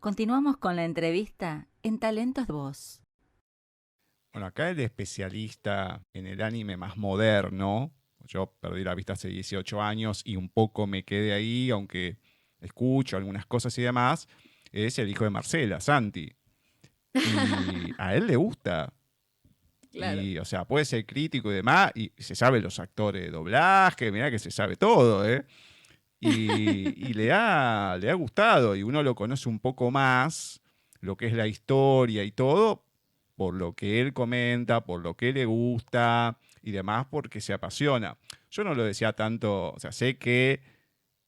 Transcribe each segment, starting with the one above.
Continuamos con la entrevista en Talentos de Voz. Bueno, acá el especialista en el anime más moderno, yo perdí la vista hace 18 años y un poco me quedé ahí, aunque escucho algunas cosas y demás, es el hijo de Marcela, Santi. Y a él le gusta. Claro. Y, o sea, puede ser crítico y demás, y se sabe los actores de doblaje, mirá que se sabe todo, ¿eh? Y le ha gustado, y uno lo conoce un poco más, lo que es la historia y todo, por lo que él comenta, por lo que le gusta y demás, porque se apasiona. Yo no lo decía tanto, o sea, sé que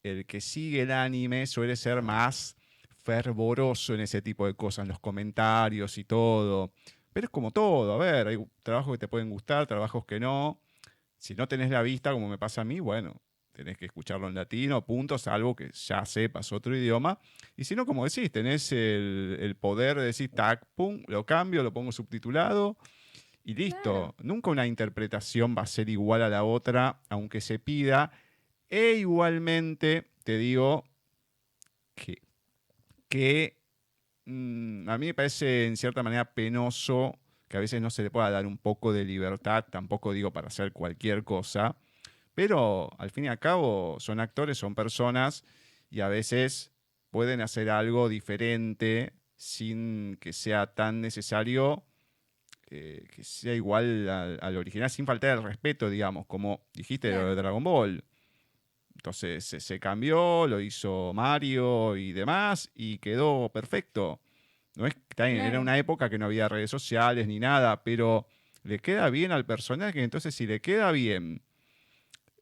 el que sigue el anime suele ser más fervoroso en ese tipo de cosas, en los comentarios y todo. Pero es como todo, a ver, hay trabajos que te pueden gustar, trabajos que no. Si no tenés la vista, como me pasa a mí, bueno, tenés que escucharlo en latino, punto, salvo que ya sepas otro idioma. Y si no, como decís, tenés el poder de decir, tac, pum, lo cambio, lo pongo subtitulado y Claro. listo. Nunca una interpretación va a ser igual a la otra, aunque se pida. E igualmente te digo que, que a mí me parece en cierta manera penoso que a veces no se le pueda dar un poco de libertad, tampoco digo para hacer cualquier cosa, pero al fin y al cabo son actores, son personas y a veces pueden hacer algo diferente sin que sea tan necesario que sea igual al original, sin faltar el respeto, digamos, como dijiste lo de Claro. Dragon Ball. Entonces se cambió, lo hizo Mario y demás, y quedó perfecto. No es, también era Claro. una época que no había redes sociales ni nada, pero le queda bien al personaje, entonces si le queda bien,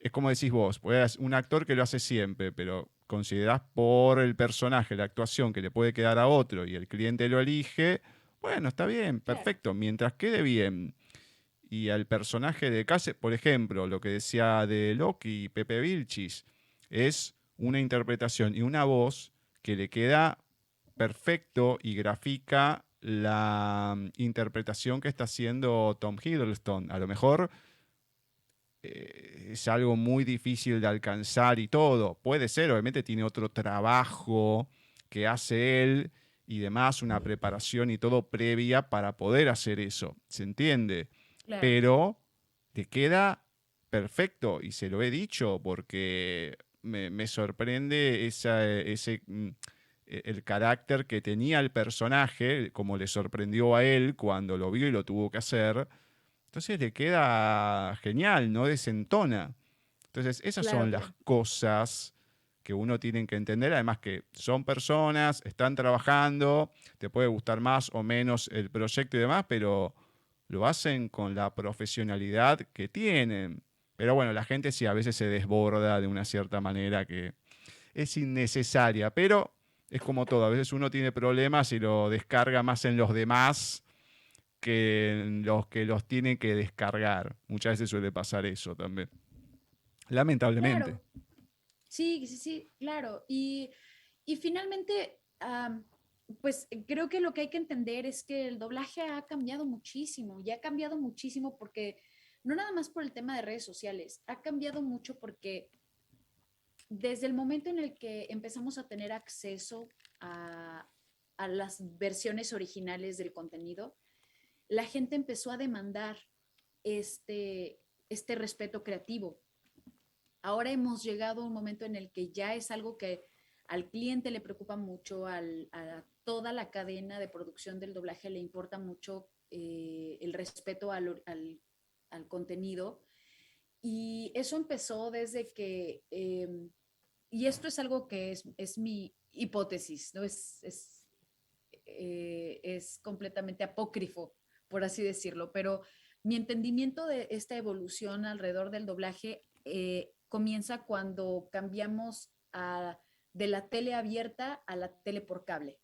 es como decís vos, pues un actor que lo hace siempre, pero considerás por el personaje, la actuación que le puede quedar a otro y el cliente lo elige, bueno, está bien, Claro. perfecto, mientras quede bien. Y al personaje de Case, por ejemplo, lo que decía de Loki y Pepe Vilchis, es una interpretación y una voz que le queda perfecto y grafica la interpretación que está haciendo Tom Hiddleston. A lo mejor es algo muy difícil de alcanzar y todo. Puede ser, obviamente tiene otro trabajo que hace él y demás, una preparación y todo previa para poder hacer eso. ¿Se entiende? Claro. Pero te queda perfecto y se lo he dicho porque me sorprende el carácter que tenía el personaje, como le sorprendió a él cuando lo vio y lo tuvo que hacer. Entonces le queda genial, no desentona. Entonces esas Claro, son las claro. cosas que uno tiene que entender, además que son personas, están trabajando, te puede gustar más o menos el proyecto y demás, pero lo hacen con la profesionalidad que tienen. Pero bueno, la gente sí a veces se desborda de una cierta manera que es innecesaria, pero es como todo, a veces uno tiene problemas y lo descarga más en los demás que en los que los tienen que descargar. Muchas veces suele pasar eso también. Lamentablemente. Claro. Sí, sí, sí, claro. Y finalmente, pues creo que lo que hay que entender es que el doblaje ha cambiado muchísimo y ha cambiado muchísimo porque no nada más por el tema de redes sociales, ha cambiado mucho porque desde el momento en el que empezamos a tener acceso a las versiones originales del contenido, la gente empezó a demandar este respeto creativo. Ahora hemos llegado a un momento en el que ya es algo que al cliente le preocupa mucho, a toda la cadena de producción del doblaje le importa mucho el respeto al contenido. Y eso empezó desde que, y esto es algo que es mi hipótesis, ¿no? Es completamente apócrifo, por así decirlo, pero mi entendimiento de esta evolución alrededor del doblaje comienza cuando cambiamos de la tele abierta a la tele por cable.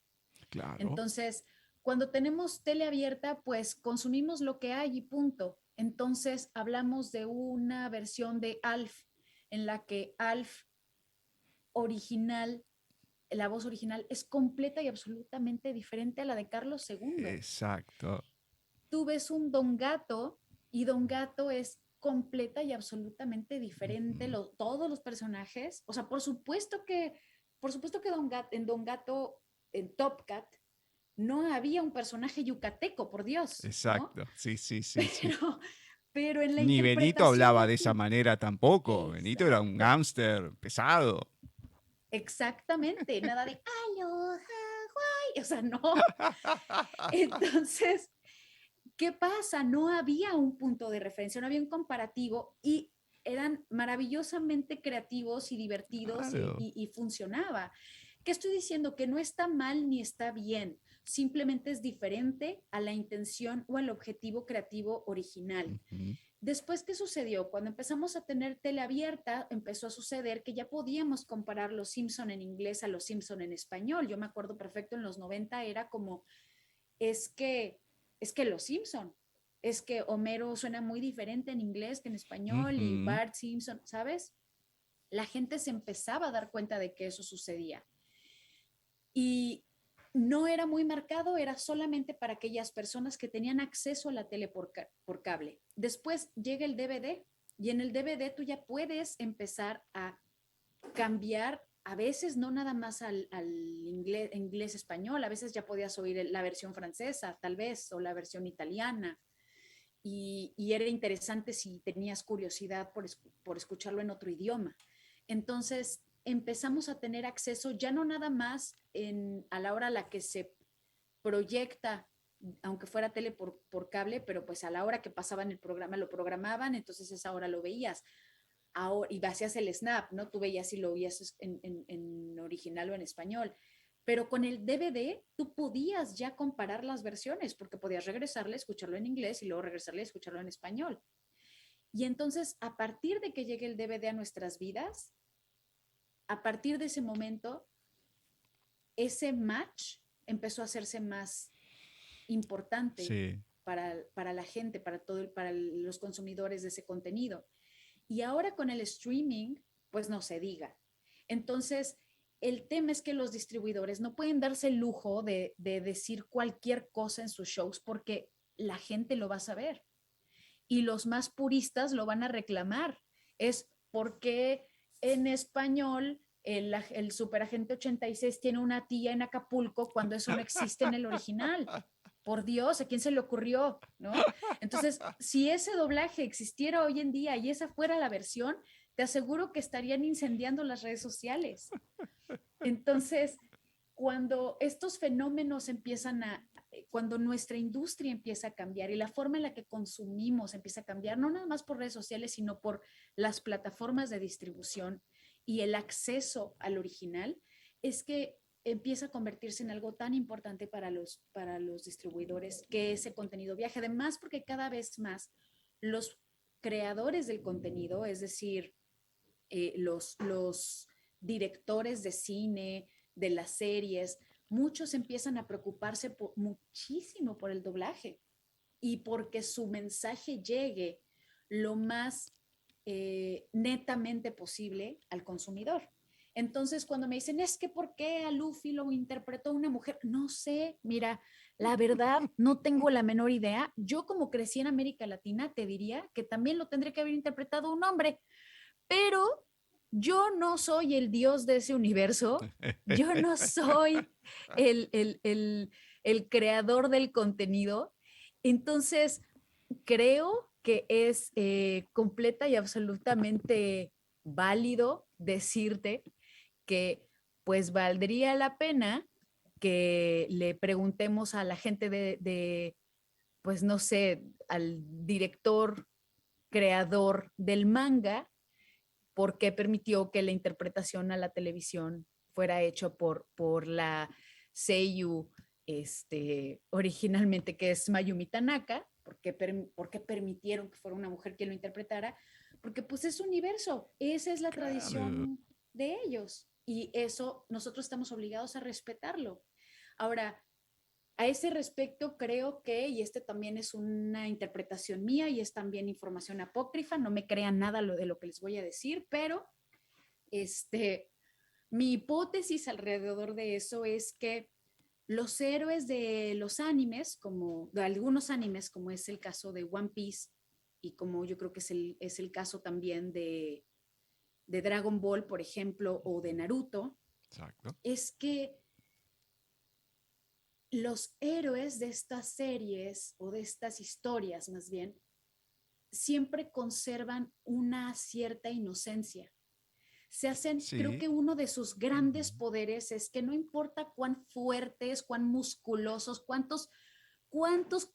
Claro. Entonces, cuando tenemos tele abierta, pues consumimos lo que hay y punto. Entonces, hablamos de una versión de Alf en la que Alf original, la voz original es completa y absolutamente diferente a la de Carlos segundo. Exacto. Tú ves un Don Gato y Don Gato es completa y absolutamente diferente Ujú. todos los personajes. O sea, por supuesto que en Don Gato en Top Cat no había un personaje yucateco, por Dios, ¿no? Exacto, sí, sí, sí, sí. Pero, pero en la Ni Benito interpretación hablaba de esa aquí, manera tampoco. Benito era un exacto, gángster pesado. exactamente, nada de aloha, Hawaii, o sea, no. Entonces, ¿qué pasa? No había un punto de referencia, no había un comparativo y eran maravillosamente creativos y divertidos Claro. y funcionaba. ¿Qué estoy diciendo? Que no está mal ni está bien, simplemente es diferente a la intención o al objetivo creativo original. Ujú. Después, ¿qué sucedió? Cuando empezamos a tener tele abierta, empezó a suceder que ya podíamos comparar los Simpson en inglés a los Simpson en español. Yo me acuerdo perfecto, en los 90 era como, es que, es que los Simpson, es que Homero suena muy diferente en inglés que en español y Ujú. Bart Simpson, ¿sabes? La gente se empezaba a dar cuenta de que eso sucedía. Y no era muy marcado, era solamente para aquellas personas que tenían acceso a la tele por cable. Después llega el DVD y en el DVD tú ya puedes empezar a cambiar, a veces no nada más al inglés español, a veces ya podías oír la versión francesa, tal vez, o la versión italiana. Era interesante si tenías curiosidad por escucharlo en otro idioma. Entonces empezamos a tener acceso ya no nada más a la hora a la que se proyecta, aunque fuera tele por cable, pero pues a la hora que pasaban el programa lo programaban, entonces esa hora lo veías. Ahora, y hacías el snap, ¿no? Tú veías si lo veías en original o en español. Pero con el DVD tú podías ya comparar las versiones porque podías regresarle, escucharlo en inglés y luego regresarle, escucharlo en español. Y entonces, a partir de que llegue el DVD a nuestras vidas, a partir de ese momento, ese match empezó a hacerse más importante Sí. para la gente, para los consumidores de ese contenido. Y ahora con el streaming, pues no se diga. Entonces, el tema es que los distribuidores no pueden darse el lujo de decir cualquier cosa en sus shows porque la gente lo va a saber y los más puristas lo van a reclamar. Es porque en español el superagente 86 tiene una tía en Acapulco cuando eso no existe en el original. Por Dios, ¿a quién se le ocurrió? ¿No? Entonces, si ese doblaje existiera hoy en día y esa fuera la versión, te aseguro que estarían incendiando las redes sociales. Entonces, cuando estos fenómenos cuando nuestra industria empieza a cambiar y la forma en la que consumimos empieza a cambiar, no nada más por redes sociales, sino por las plataformas de distribución y el acceso al original, es que empieza a convertirse en algo tan importante para los distribuidores que ese contenido viaje. Además, porque cada vez más los creadores del contenido, es decir, los directores de cine, de las series, muchos empiezan a preocuparse muchísimo por el doblaje y porque su mensaje llegue lo más netamente posible al consumidor. Entonces, cuando me dicen, es que ¿por qué a Luffy lo interpretó una mujer? No sé, mira, la verdad, no tengo la menor idea. Yo como crecí en América Latina, te diría que también lo tendría que haber interpretado un hombre, pero yo no soy el dios de ese universo, yo no soy el, el, el, el creador del contenido, entonces creo que es completa y absolutamente válido decirte que pues valdría la pena que le preguntemos a la gente pues no sé, al director, creador del manga, por qué permitió que la interpretación a la televisión fuera hecho por la Seiyu originalmente, que es Mayumi Tanaka, por qué permitieron que fuera una mujer quien lo interpretara, porque pues es su universo, esa es la Claro. tradición de ellos y eso nosotros estamos obligados a respetarlo. Ahora, a ese respecto, creo que, y este también es una interpretación mía y es también información apócrifa, no me crean nada de lo que les voy a decir, pero este, mi hipótesis alrededor de eso es que los héroes de los animes, como de algunos animes, como es el caso de One Piece y como yo creo que es el caso también de Dragon Ball, por ejemplo, o de Naruto, Exacto. es que los héroes de estas series o de estas historias más bien siempre conservan una cierta inocencia. Se hacen, creo Sí. que uno de sus grandes poderes es que no importa cuán fuertes, cuán musculosos, cuántos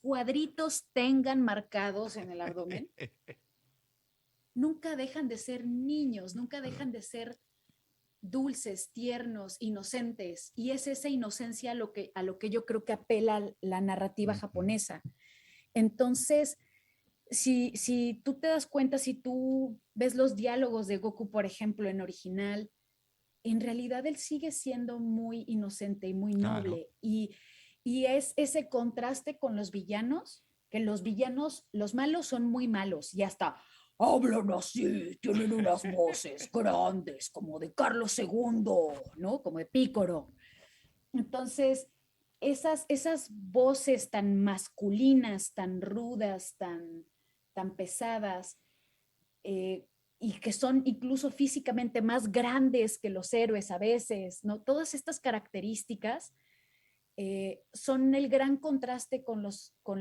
cuadritos tengan marcados en el abdomen, nunca dejan de ser niños, nunca dejan de ser dulces, tiernos, inocentes. Y es esa inocencia a lo que yo creo que apela la narrativa japonesa. Entonces, si tú te das cuenta, si tú ves los diálogos de Goku, por ejemplo, en original, en realidad él sigue siendo muy inocente y muy Claro. noble. Y es ese contraste con los villanos, que los villanos, los malos son muy malos y hasta hablan así, tienen unas voces grandes, como de Carlos II, ¿no? Como de Pícoro. Entonces, esas voces tan masculinas, tan rudas, tan pesadas, eh, y que son incluso físicamente más grandes que los héroes a veces, ¿no? Todas estas características son el gran contraste con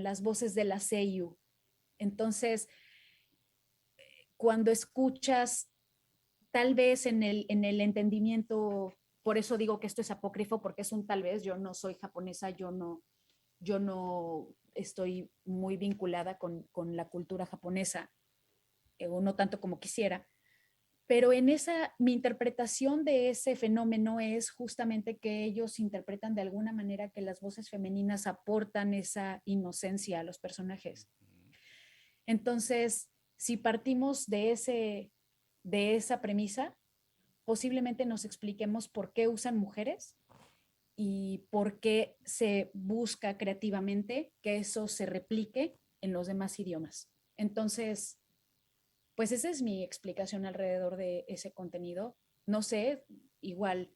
las voces de la Seiyu. Entonces, cuando escuchas, tal vez en el entendimiento, por eso digo que esto es apócrifo, porque es un tal vez, yo no soy japonesa, yo no estoy muy vinculada con la cultura japonesa, o no tanto como quisiera, pero en esa, mi interpretación de ese fenómeno es justamente que ellos interpretan de alguna manera que las voces femeninas aportan esa inocencia a los personajes. Entonces, si partimos de esa premisa, posiblemente nos expliquemos por qué usan mujeres y por qué se busca creativamente que eso se replique en los demás idiomas. Entonces, pues esa es mi explicación alrededor de ese contenido. No sé, igual,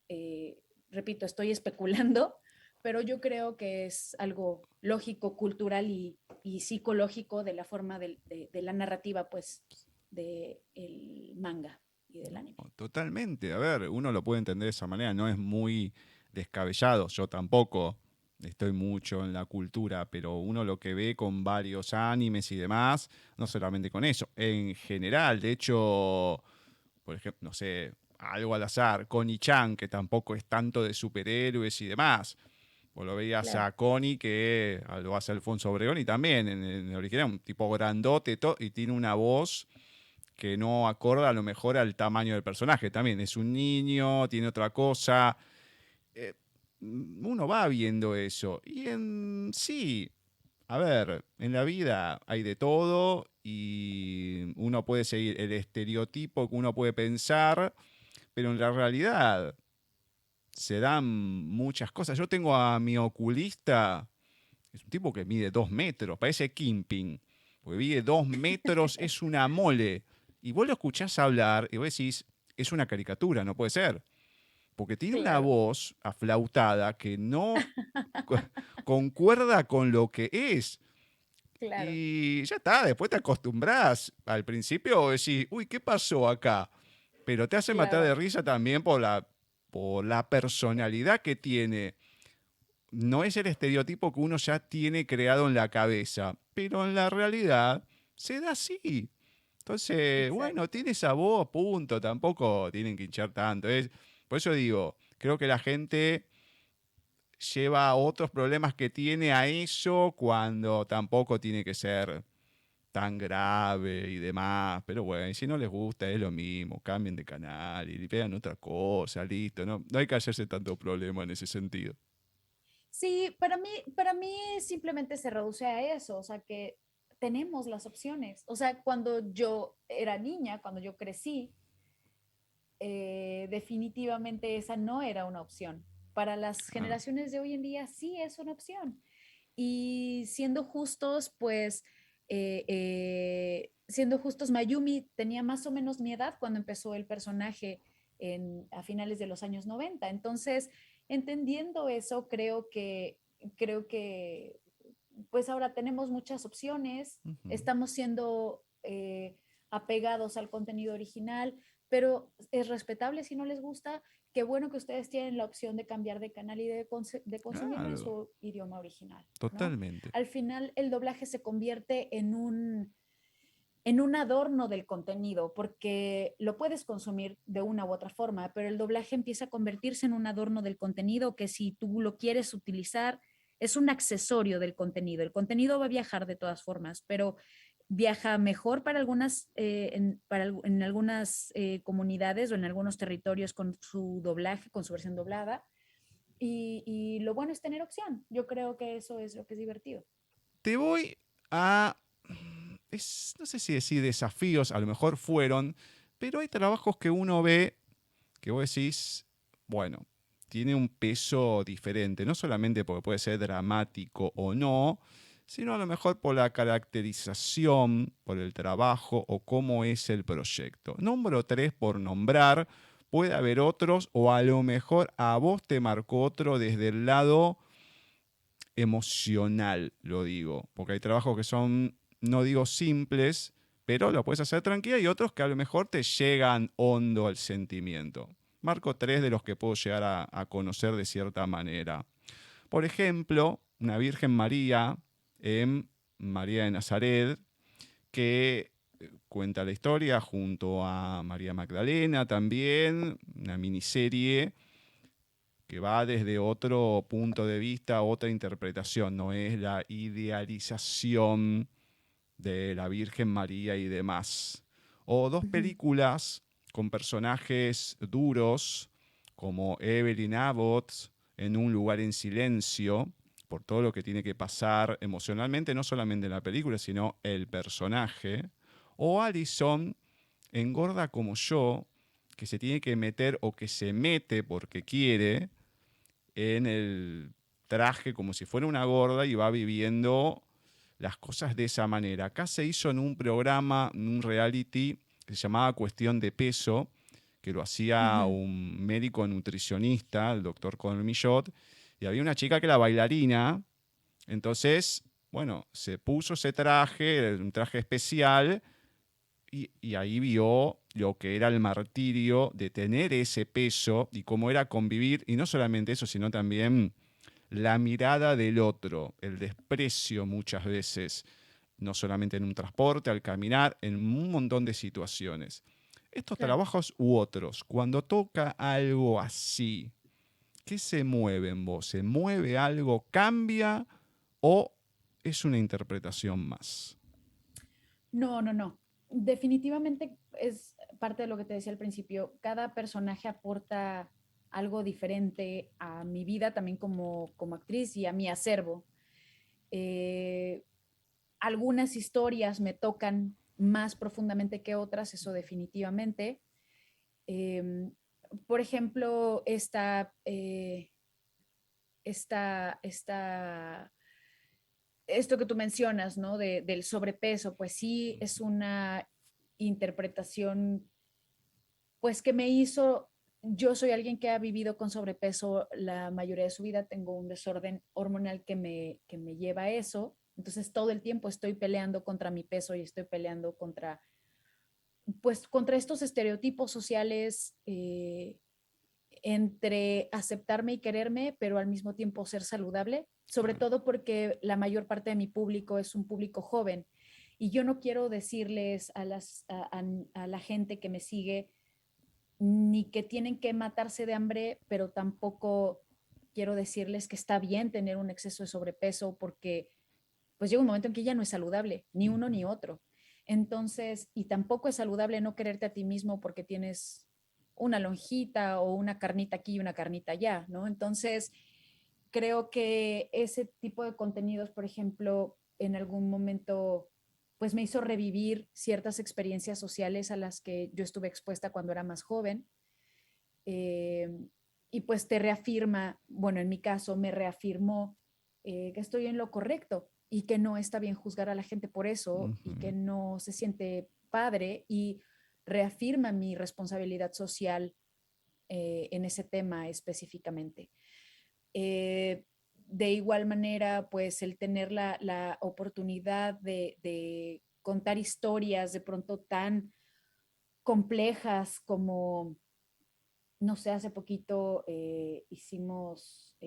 eh, repito, estoy especulando, pero yo creo que es algo lógico, cultural y psicológico de la forma de la narrativa, pues, del manga y del anime. Totalmente. A ver, uno lo puede entender de esa manera, no es muy descabellado. Yo tampoco estoy mucho en la cultura, pero uno lo que ve con varios animes y demás, no solamente con eso, en general, de hecho, por ejemplo, no sé, algo al azar, Connie-chan, que tampoco es tanto de superhéroes y demás. Vos lo veías Claro, a Connie, que lo hace Alfonso Obregón, y también en el original, un tipo grandote y tiene una voz que no acorda a lo mejor al tamaño del personaje. También es un niño, tiene otra cosa. Eh, Uno va viendo eso. Y en sí, a ver, en la vida hay de todo y uno puede seguir el estereotipo que uno puede pensar, pero en la realidad se dan muchas cosas. Yo tengo a mi oculista, es un tipo que mide 2 metros, parece Kimping, porque mide 2 metros, es una mole. Y vos lo escuchás hablar y vos decís, es una caricatura, no puede ser. Porque tiene una claro, voz aflautada que no concuerda con lo que es. claro, Y ya está, después te acostumbras. Al principio decís, uy, ¿qué pasó acá? Pero te hace matar de claro, risa también por la personalidad que tiene. No es el estereotipo que uno ya tiene creado en la cabeza, pero en la realidad se da así. Entonces, bueno, exacto. tiene esa voz, punto, tampoco tienen que hinchar tanto. Por eso digo, creo que la gente lleva otros problemas que tiene a eso cuando tampoco tiene que ser tan grave y demás. Pero bueno, y si no les gusta es lo mismo, cambien de canal y vean otra cosa, listo. No hay que hacerse tanto problema en ese sentido. Sí, para mí simplemente se reduce a eso, o sea que tenemos las opciones. O sea, cuando yo era niña, cuando yo crecí, definitivamente esa no era una opción. Para las Claro. generaciones de hoy en día sí es una opción. Y siendo justos, Mayumi tenía más o menos mi edad cuando empezó el personaje a finales de los años 90. Entonces, entendiendo eso, creo que pues ahora tenemos muchas opciones, Ujú. estamos siendo apegados al contenido original, pero es respetable si no les gusta, qué bueno que ustedes tienen la opción de cambiar de canal y de consumirlo en Claro, su idioma original, ¿no? totalmente. Al final, el doblaje se convierte en un adorno del contenido, porque lo puedes consumir de una u otra forma, pero el doblaje empieza a convertirse en un adorno del contenido que si tú lo quieres utilizar, es un accesorio del contenido. El contenido va a viajar de todas formas, pero viaja mejor para algunas, en algunas comunidades o en algunos territorios con su doblaje, con su versión doblada. Y lo bueno es tener opción. Yo creo que eso es lo que es divertido. Te voy a... no sé si decir desafíos, a lo mejor fueron, pero hay trabajos que uno ve que vos decís, bueno, tiene un peso diferente, no solamente porque puede ser dramático o no, sino a lo mejor por la caracterización, por el trabajo o cómo es el proyecto. Nombro tres por nombrar, puede haber otros o a lo mejor a vos te marcó otro desde el lado emocional, lo digo, porque hay trabajos que son, no digo simples, pero lo puedes hacer tranquila y otros que a lo mejor te llegan hondo al sentimiento. Marco tres de los que puedo llegar a conocer de cierta manera. Por ejemplo, una Virgen María en María de Nazaret, que cuenta la historia junto a María Magdalena también, una miniserie que va desde otro punto de vista, otra interpretación, no es la idealización de la Virgen María y demás. O dos Uh -huh. películas con personajes duros, como Evelyn Abbott en Un lugar en silencio, por todo lo que tiene que pasar emocionalmente, no solamente en la película, sino el personaje. O Alison en Gorda como yo, que se tiene que meter o que se mete porque quiere en el traje como si fuera una gorda y va viviendo las cosas de esa manera. Acá se hizo en un programa, en un reality que se llamaba Cuestión de Peso, que lo Uh hacía -huh. un médico nutricionista, el doctor Colmillot, y había una chica que era bailarina, entonces, bueno, se puso ese traje, un traje especial, y ahí vio lo que era el martirio de tener ese peso y cómo era convivir, y no solamente eso, sino también la mirada del otro, el desprecio muchas veces, no solamente en un transporte, al caminar, en un montón de situaciones. Estos Claro. trabajos u otros, cuando toca algo así, ¿qué se mueve en vos? ¿Se mueve algo, cambia o es una interpretación más? No, no, no. Definitivamente es parte de lo que te decía al principio. Cada personaje aporta algo diferente a mi vida también como actriz y a mi acervo. Eh, Algunas historias me tocan más profundamente que otras, eso definitivamente. Eh, por ejemplo, esta esto que tú mencionas, ¿no? Del sobrepeso, pues sí es una interpretación, pues que me hizo, yo soy alguien que ha vivido con sobrepeso la mayoría de su vida, tengo un desorden hormonal que me lleva a eso, entonces todo el tiempo estoy peleando contra mi peso y estoy peleando contra, pues, contra estos estereotipos sociales entre aceptarme y quererme, pero al mismo tiempo ser saludable, sobre Claro. todo porque la mayor parte de mi público es un público joven y yo no quiero decirles a la gente que me sigue ni que tienen que matarse de hambre, pero tampoco quiero decirles que está bien tener un exceso de sobrepeso porque pues llega un momento en que ya no es saludable, ni uno ni otro. Entonces, y tampoco es saludable no quererte a ti mismo porque tienes una lonjita o una carnita aquí y una carnita allá, ¿no? Entonces, creo que ese tipo de contenidos, por ejemplo, en algún momento, pues me hizo revivir ciertas experiencias sociales a las que yo estuve expuesta cuando era más joven. Eh, y pues te reafirma, bueno, en mi caso me reafirmó que estoy en lo correcto y que no está bien juzgar a la gente por eso y que Ujú. no se siente padre y reafirma mi responsabilidad social en ese tema específicamente. Eh, de igual manera, pues el tener la oportunidad de contar historias de pronto tan complejas como no sé, hace poquito hicimos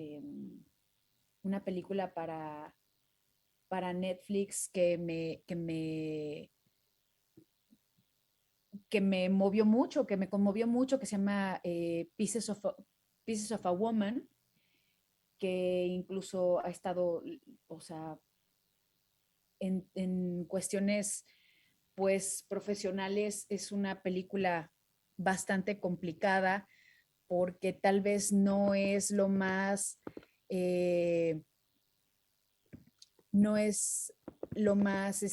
una película para Netflix que me movió mucho, que me conmovió mucho, que se llama Pieces of a Woman, que incluso ha estado, o sea, en cuestiones pues profesionales es una película bastante complicada porque tal vez no es lo más, eh, no es lo más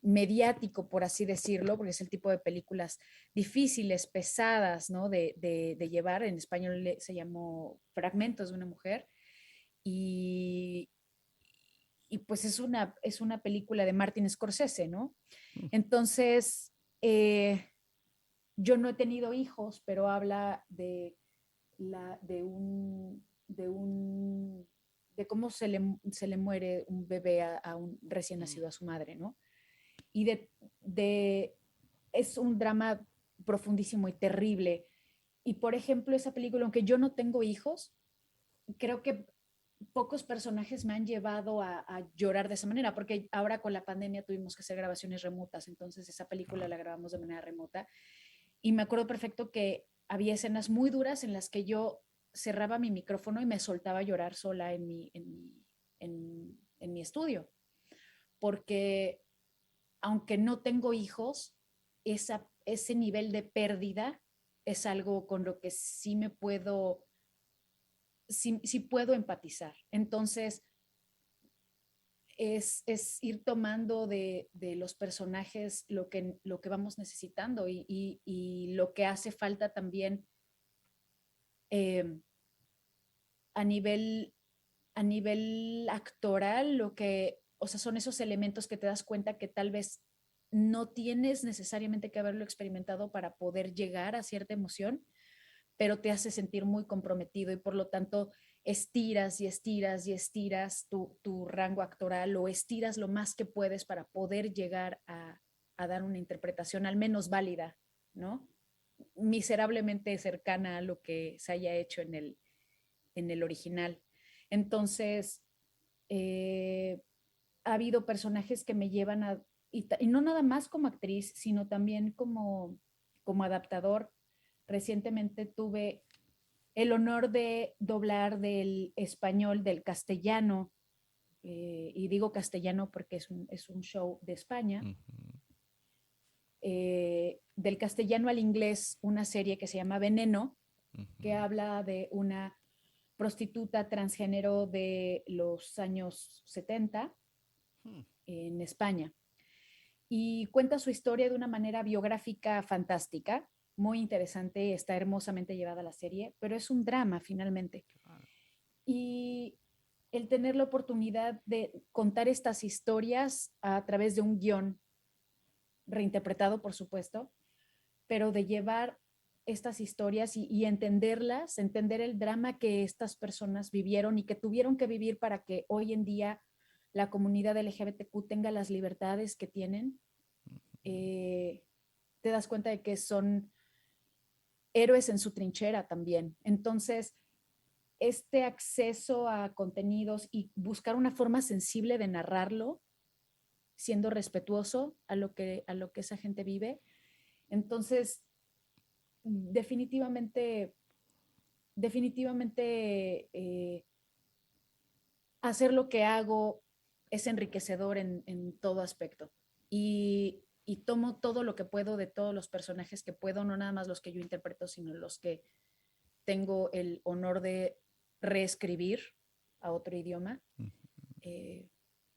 mediático, por así decirlo, porque es el tipo de películas difíciles, pesadas, ¿no? De llevar. En español se llamó Fragmentos de una mujer. Y, y pues es una película de Martin Scorsese, ¿no? Entonces, yo no he tenido hijos, pero habla de cómo se le muere un bebé a un recién nacido a su madre, ¿no? Y es un drama profundísimo y terrible. Y por ejemplo, esa película, aunque yo no tengo hijos, creo que pocos personajes me han llevado a llorar de esa manera, porque ahora con la pandemia tuvimos que hacer grabaciones remotas, entonces esa película la grabamos de manera remota. Y me acuerdo perfecto que había escenas muy duras en las que yo cerraba mi micrófono y me soltaba a llorar sola en mi estudio, porque aunque no tengo hijos, ese nivel de pérdida es algo con lo que sí puedo empatizar. Entonces, es ir tomando de los personajes lo que vamos necesitando y lo que hace falta también eh, a nivel, a nivel actoral, o sea, son esos elementos que te das cuenta que tal vez no tienes necesariamente que haberlo experimentado para poder llegar a cierta emoción, pero te hace sentir muy comprometido y por lo tanto estiras y estiras y estiras tu rango actoral o estiras lo más que puedes para poder llegar a dar una interpretación al menos válida, ¿no? Miserablemente cercana a lo que se haya hecho en el original. Entonces, eh, ha habido personajes que me llevan y no nada más como actriz, sino también como adaptador. Recientemente tuve el honor de doblar del español, del castellano, y digo castellano porque es un show de España, Ujú, del castellano al inglés, una serie que se llama Veneno, que ujú. habla de una prostituta transgénero de los años 70 Hmm. en España. Y cuenta su historia de una manera biográfica fantástica, muy interesante, está hermosamente llevada la serie, pero es un drama finalmente. Claro. Y el tener la oportunidad de contar estas historias a través de un guión reinterpretado, por supuesto, pero de llevar estas historias y entenderlas, entender el drama que estas personas vivieron y que tuvieron que vivir para que hoy en día la comunidad LGBTQ tenga las libertades que tienen, eh, te das cuenta de que son héroes en su trinchera también. Entonces, este acceso a contenidos y buscar una forma sensible de narrarlo, siendo respetuoso a lo que esa gente vive. Entonces, definitivamente, definitivamente hacer lo que hago es enriquecedor en todo aspecto. Y tomo todo lo que puedo de todos los personajes que puedo, no nada más los que yo interpreto, sino los que tengo el honor de reescribir a otro idioma eh,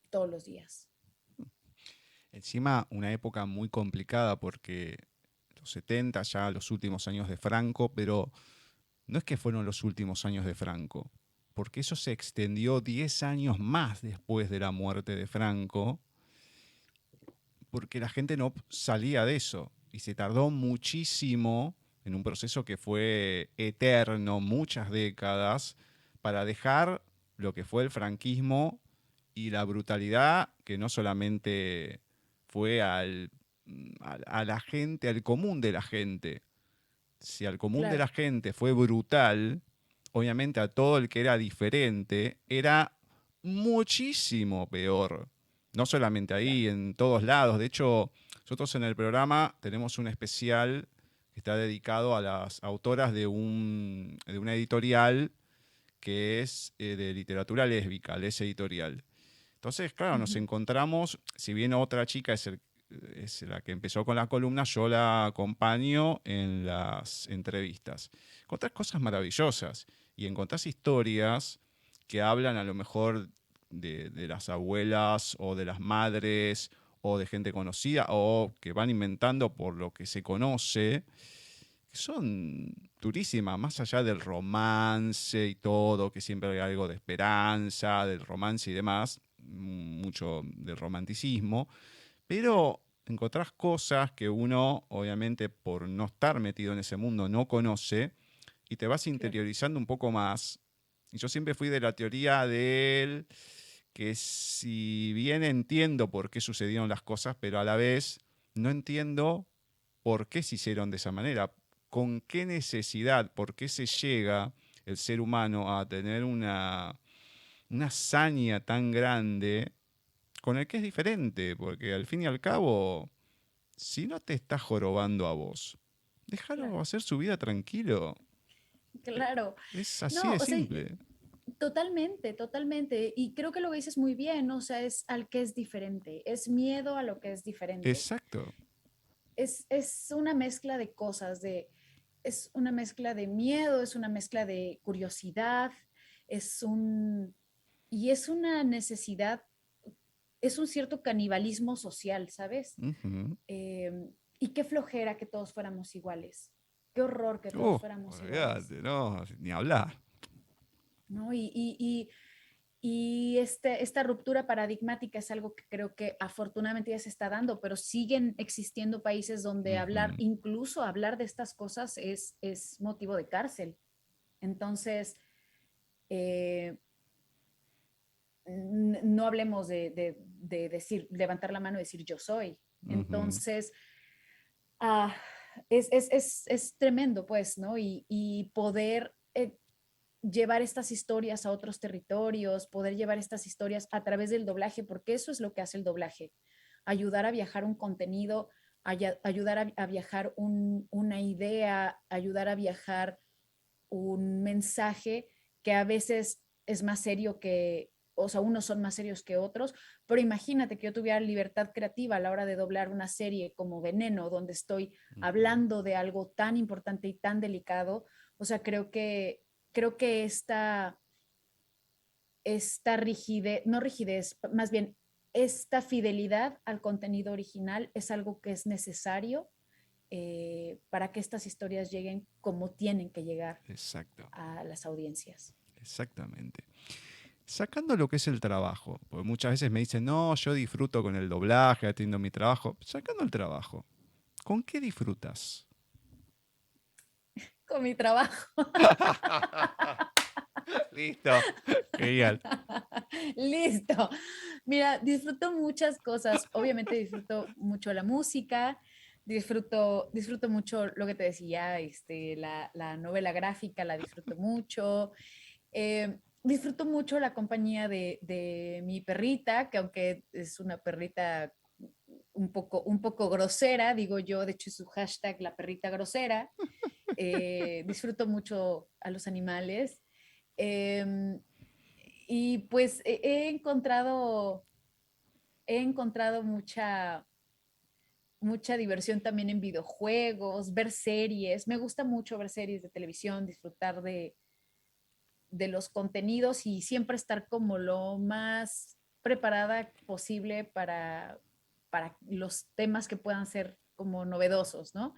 todos los días. Encima, una época muy complicada porque los 70, ya los últimos años de Franco, pero no es que fueron los últimos años de Franco, porque eso se extendió 10 años más después de la muerte de Franco, porque la gente no salía de eso y se tardó muchísimo en un proceso que fue eterno, muchas décadas, para dejar lo que fue el franquismo y la brutalidad que no solamente fue a la gente, al común de la gente, si al común de claro, la gente fue brutal, obviamente a todo el que era diferente era muchísimo peor. No solamente claro. ahí, en todos lados. De hecho, nosotros en el programa tenemos un especial que está dedicado a las autoras de una editorial que es de literatura lésbica, Les Editorial. Entonces, claro, nos Ujú, encontramos, si bien otra chica es la que empezó con la columna, yo la acompaño en las entrevistas. Encontrás cosas maravillosas y encontrás historias que hablan a lo mejor de las abuelas o de las madres o de gente conocida o que van inventando por lo que se conoce, que son durísimas, más allá del romance y todo, que siempre hay algo de esperanza, del romance y demás, mucho del romanticismo, claro, pero encontrás cosas que uno, obviamente, por no estar metido en ese mundo, no conoce y te vas claro. interiorizando un poco más. Y yo siempre fui de la teoría de él, que si bien entiendo por qué sucedieron las cosas, pero a la vez no entiendo por qué se hicieron de esa manera, con qué necesidad, por qué se llega el ser humano a tener una hazaña tan grande con el que es diferente, porque al fin y al cabo, si no te está jorobando a vos, déjalo Claro, hacer su vida tranquilo. Eh, claro. Es así No, de o sea, simple. totalmente, totalmente. Y creo que lo dices muy bien, ¿no? O sea, es al que es diferente, es miedo a lo que es diferente. Exacto. Es una mezcla de cosas, es una mezcla de miedo, es una mezcla de curiosidad, es un, y es una necesidad, es un cierto canibalismo social, ¿sabes? Ujú. Eh, y qué flojera que todos fuéramos iguales, qué horror que todos fuéramos iguales, Olvídate, no, ni hablar. ¿no? Esta ruptura paradigmática es algo que creo que afortunadamente ya se está dando, pero siguen existiendo países donde hablar, Ujú. incluso hablar de estas cosas es motivo de cárcel. Entonces, eh, no hablemos de decir, levantar la mano y decir yo soy. Ujú. Entonces, ah, es tremendo, pues, ¿no? Y poder llevar estas historias a otros territorios, poder llevar estas historias a través del doblaje, porque eso es lo que hace el doblaje, ayudar a viajar un contenido, ayudar a viajar una idea, ayudar a viajar un mensaje que a veces es más serio que, o sea, unos son más serios que otros, pero imagínate que yo tuviera libertad creativa a la hora de doblar una serie como Veneno, donde estoy Ujú. hablando de algo tan importante y tan delicado, o sea, creo que esta rigidez, no rigidez, más bien esta fidelidad al contenido original es algo que es necesario para que estas historias lleguen como tienen que llegar Exacto, a las audiencias. exactamente. Sacando lo que es el trabajo, porque muchas veces me dicen, no, yo disfruto con el doblaje, atiendo mi trabajo. Sacando el trabajo, ¿con qué disfrutas? Con mi trabajo. Listo. Genial. Listo. Mira, disfruto muchas cosas. Obviamente disfruto mucho la música, disfruto mucho lo que te decía, la novela gráfica, la disfruto mucho. Disfruto mucho la compañía de mi perrita, que aunque es una perrita un poco grosera, digo yo, de hecho es su hashtag la perrita grosera. Disfruto mucho a los animales. Eh, y pues he encontrado mucha diversión también en videojuegos, ver series. Me gusta mucho ver series de televisión, disfrutar de los contenidos y siempre estar como lo más preparada posible para los temas que puedan ser como novedosos, ¿no?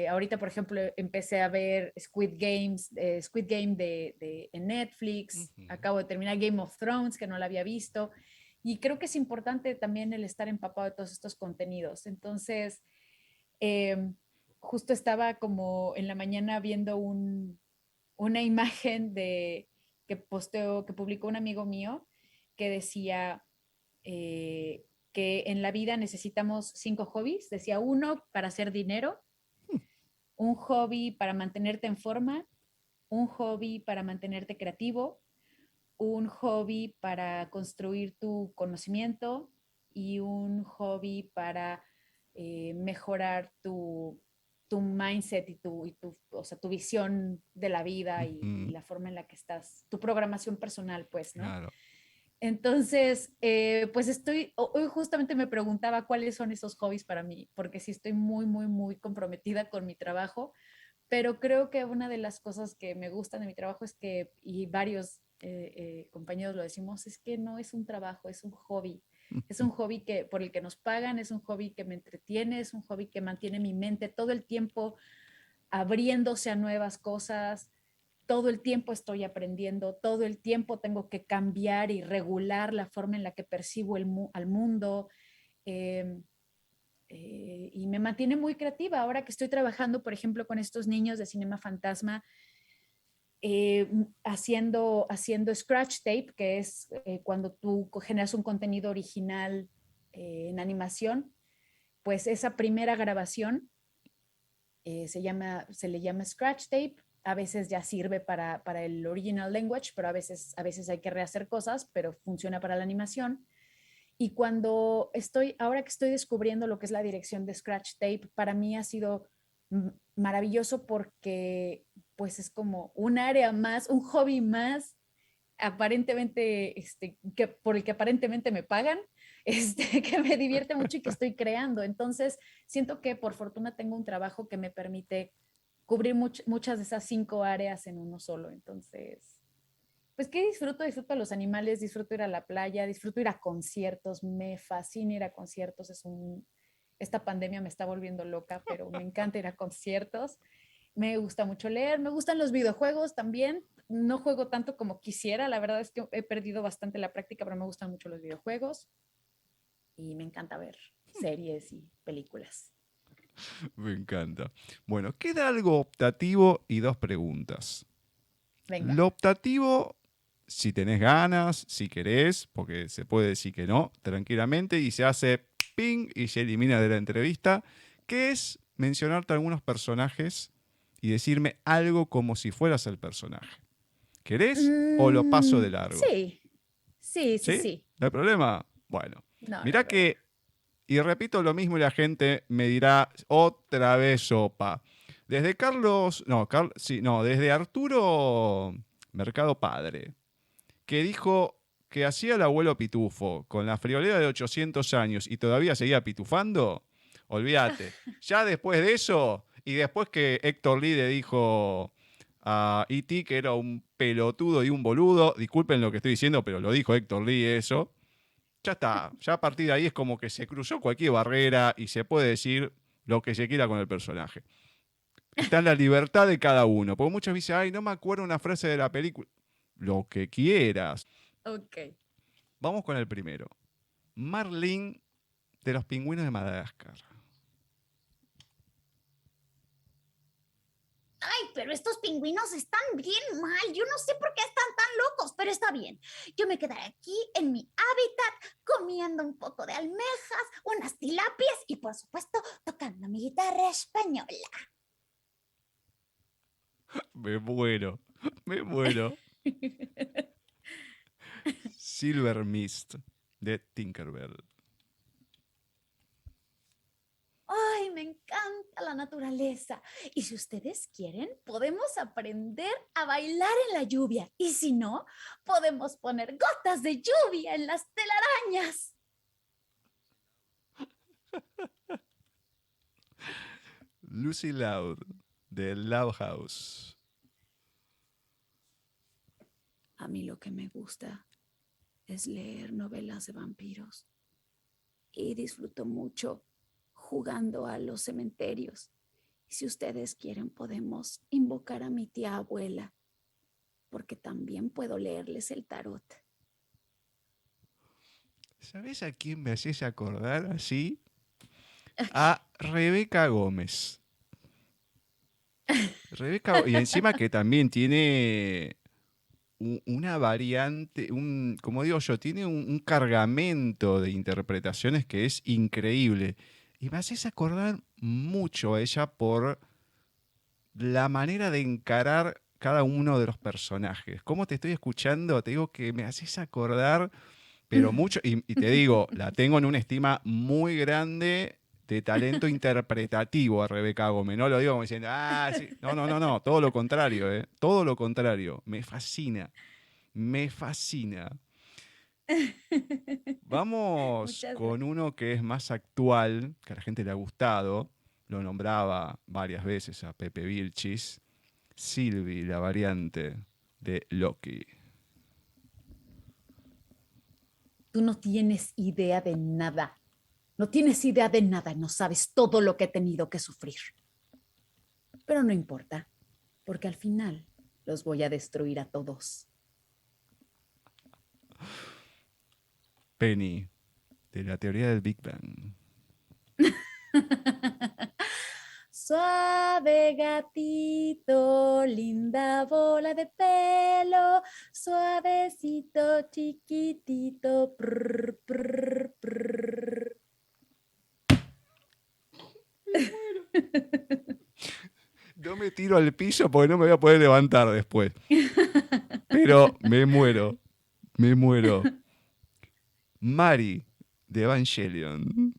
Ahorita, por ejemplo, empecé a ver Squid Game en Netflix. Ujú. Acabo de terminar Game of Thrones, que no la había visto. Y creo que es importante también el estar empapado de todos estos contenidos. Entonces, eh, justo estaba como en la mañana viendo una imagen que publicó un amigo mío que decía que en la vida necesitamos 5 hobbies. Decía uno para hacer dinero, un hobby para mantenerte en forma, un hobby para mantenerte creativo, un hobby para construir tu conocimiento y un hobby para mejorar tu mindset o sea, tu visión de la vida y Ujú, la forma en la que estás, tu programación personal, pues, ¿no? claro. Entonces, pues hoy justamente me preguntaba cuáles son esos hobbies para mí, porque sí estoy muy, muy, muy comprometida con mi trabajo, pero creo que una de las cosas que me gustan de mi trabajo es que, y varios compañeros lo decimos, es que no es un trabajo, es un hobby. Es un hobby por el que nos pagan, es un hobby que me entretiene, es un hobby que mantiene mi mente todo el tiempo abriéndose a nuevas cosas, todo el tiempo estoy aprendiendo, todo el tiempo tengo que cambiar y regular la forma en la que percibo al mundo. Eh, y me mantiene muy creativa. Ahora que estoy trabajando, por ejemplo, con estos niños de Cinema Fantasma, haciendo scratch tape, que es cuando tú generas un contenido original en animación, pues esa primera grabación se le llama scratch tape. A veces ya sirve para el original language, pero a veces hay que rehacer cosas, pero funciona para la animación. Y ahora que estoy descubriendo lo que es la dirección de Scratch Tape, para mí ha sido maravilloso porque pues es como un área más, un hobby más, aparentemente, por el que aparentemente me pagan, que me divierte mucho y que estoy creando. Entonces, siento que por fortuna tengo un trabajo que me permite cubrir muchas de esas 5 áreas en uno solo. Entonces, pues ¿qué disfruto? Disfruto a los animales, disfruto ir a la playa, disfruto ir a conciertos, me fascina ir a conciertos, esta pandemia me está volviendo loca, pero me encanta ir a conciertos, me gusta mucho leer, me gustan los videojuegos también, no juego tanto como quisiera, la verdad es que he perdido bastante la práctica, pero me gustan mucho los videojuegos y me encanta ver series y películas. Me encanta. Bueno, queda algo optativo y dos preguntas. Venga. Lo optativo, si tenés ganas, si querés, porque se puede decir que no, tranquilamente, y se hace ping y se elimina de la entrevista, que es mencionarte algunos personajes y decirme algo como si fueras el personaje. ¿Querés o lo paso de largo? Sí, sí, sí, ¿Sí? sí. ¿No hay problema? Bueno, No, no hay mirá problema. que, y repito lo mismo y la gente me dirá otra vez sopa. Desde Carlos, no, sí, no, desde Arturo Mercado Padre, que dijo que hacía el abuelo pitufo con la friolera de 800 años y todavía seguía pitufando, olvídate. Ya después de eso, y después que Héctor Lee le dijo a E.T. que era un pelotudo y un boludo, disculpen lo que estoy diciendo, pero lo dijo Héctor Lee eso, ya está. Ya a partir de ahí es como que se cruzó cualquier barrera y se puede decir lo que se quiera con el personaje. Está en la libertad de cada uno. Porque muchos dicen, ay, no me acuerdo una frase de la película. Lo que quieras. Ok. Vamos con el primero. Marlene de los pingüinos de Madagascar. Ay, pero estos pingüinos están bien mal. Yo no sé por qué están tan locos, pero está bien. Yo me quedaré aquí en mi hábitat comiendo un poco de almejas, unas tilapias y por supuesto tocando mi guitarra española. Me muero. Me muero. Silver Mist de Tinkerbell. Ay, me encanta la naturaleza. Y si ustedes quieren, podemos aprender a bailar en la lluvia. Y si no, podemos poner gotas de lluvia en las telarañas. Lucy Loud de Loud House. A mí lo que me gusta es leer novelas de vampiros y disfruto mucho jugando a los cementerios. Si ustedes quieren, podemos invocar a mi tía abuela, porque también puedo leerles el tarot. ¿Sabés a quién me haces acordar así? A Rebeca Gómez. Rebeca, y encima que también tiene una variante, como digo yo, tiene un cargamento de interpretaciones que es increíble. Y me haces acordar mucho a ella por la manera de encarar cada uno de los personajes. Cómo te estoy escuchando, te digo que me haces acordar, pero mucho, y te digo, la tengo en una estima muy grande de talento interpretativo a Rebeca Gómez. No lo digo como diciendo, ah, sí. No, no, no, no, todo lo contrario, ¿eh? Todo lo contrario. Me fascina, me fascina. Vamos Muchas con gracias. uno que es más actual, que a la gente le ha gustado. Lo nombraba varias veces a Pepe Vilchis. Sylvie, la variante de Loki. Tú no tienes idea de nada. No tienes idea de nada, no sabes todo lo que he tenido que sufrir. Pero no importa, porque al final los voy a destruir a todos. Penny, de la teoría del Big Bang. Suave gatito, linda bola de pelo, suavecito, chiquitito. Prr, prr, prr. No me tiro al piso porque no me voy a poder levantar después. Pero me muero, me muero. Mari, de Evangelion.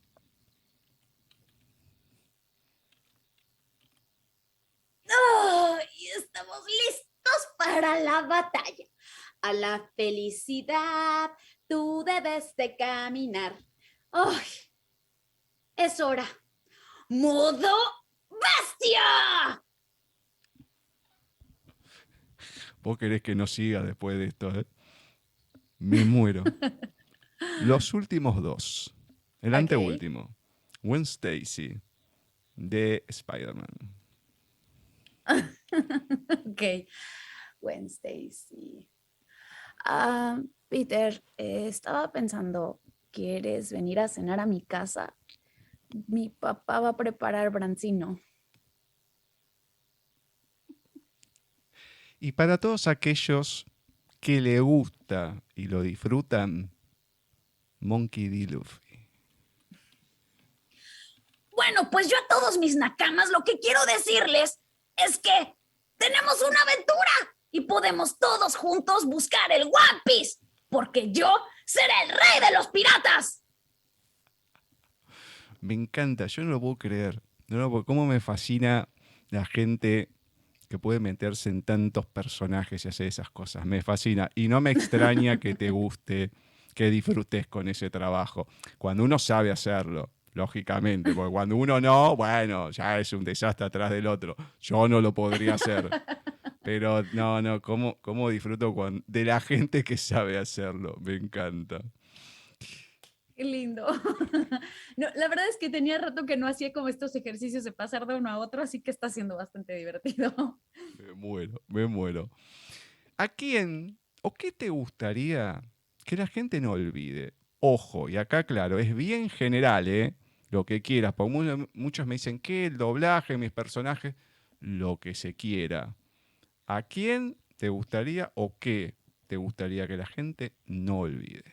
¡Oh! Y estamos listos para la batalla. A la felicidad tú debes de caminar. ¡Ay! Es hora. ¡Modo bestia! Vos querés que no siga después de esto, ¿eh? Me muero. Los últimos dos. El Ok, anteúltimo. Gwen Stacy, de Spider-Man. ok. Wednesday, sí. Ah, Peter, estaba pensando, ¿quieres venir a cenar a mi casa? Mi papá va a preparar brancino. Y para todos aquellos que le gusta y lo disfrutan, Monkey D. Luffy. Bueno, pues yo a todos mis nakamas lo que quiero decirles es que tenemos una aventura y podemos todos juntos buscar el One Piece, porque yo seré el rey de los piratas. Me encanta, yo no lo puedo creer. No lo puedo- ¿Cómo me fascina la gente que puede meterse en tantos personajes y hacer esas cosas? Me fascina. Y no me extraña que te guste, que disfrutes con ese trabajo. Cuando uno sabe hacerlo, lógicamente, porque cuando uno no, bueno, ya es un desastre atrás del otro. Yo no lo podría hacer. Pero no, no, ¿cómo disfruto de la gente que sabe hacerlo? Me encanta. Qué lindo. No, la verdad es que tenía rato que no hacía como estos ejercicios de pasar de uno a otro, así que está siendo bastante divertido. Me muero, me muero. ¿A quién o qué te gustaría que la gente no olvide? Ojo, y acá claro, es bien general, ¿eh? Lo que quieras, porque muchos me dicen que el doblaje, mis personajes, lo que se quiera. ¿A quién te gustaría o qué te gustaría que la gente no olvide?